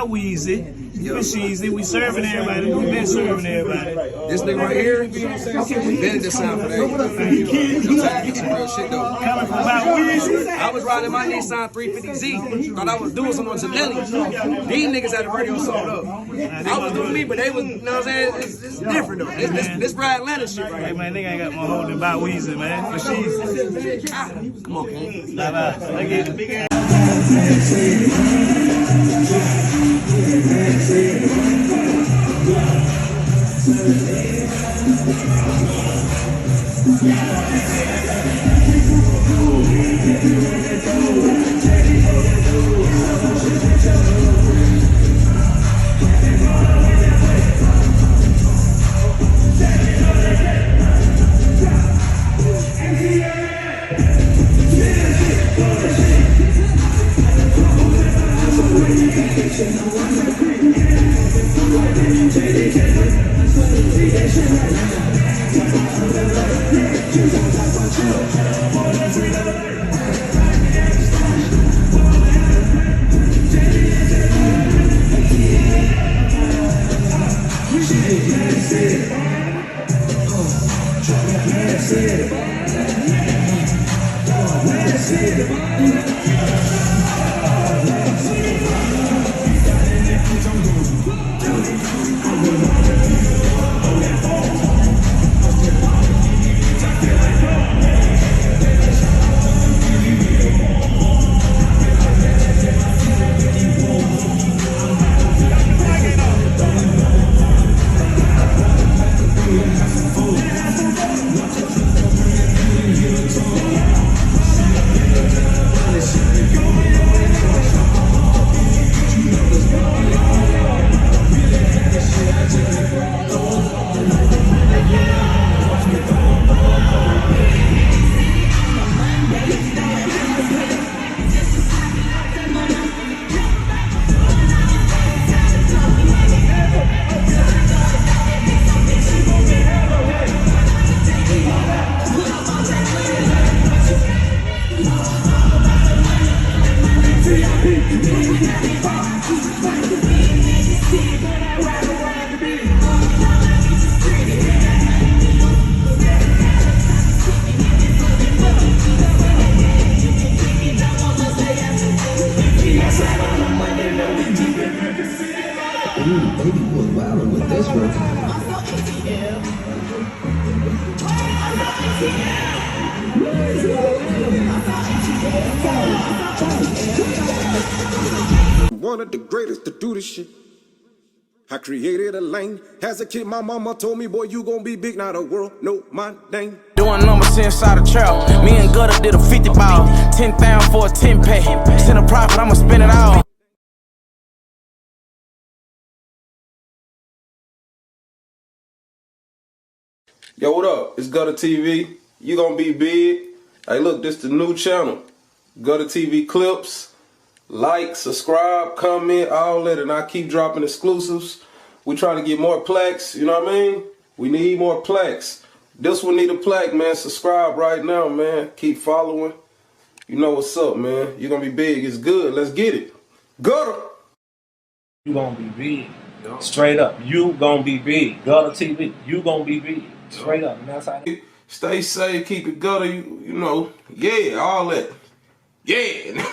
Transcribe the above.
about Weezy. Sheezy, we serving everybody. We been serving everybody. This nigga right here, invented the sound for that. Get some real shit though. About Weezy. I was riding my Nissan 350Z. Thought I was doing something on Janelli. These niggas had the radio sold up. I was doing me, but they was, you know what I'm saying? It's different though. This Ride Atlanta shit right Hey here. man, nigga ain't got more hold than about Weezy, man. For Sheezy. Come on, man. Bye-bye. I get it. One of the greatest to do this shit. I created a lane. As a kid, my mama told me, boy, you gon' be big, now the world know my name. Doing numbers inside the trap. Me and Gutter did a 50 ball. 10,000 for a 10 pay. Send a profit, I'ma spend it all. Yo, what up? It's Gutter TV. You gonna be big. Hey, look, this the new channel. Gutter TV clips. Like, subscribe, comment, all that, and I keep dropping exclusives. We trying to get more plaques, you know what I mean? We need more plaques. This one need a plaque, man. Subscribe right now, man. Keep following. You know what's up, man. You're gonna be big. It's good. Let's get it. Gutter! You gonna be big. Straight up. You gonna be big. Gutter TV. You gonna be big. Straight up. And that's how Stay safe, keep it gutter, you know. Yeah, all that. Yeah.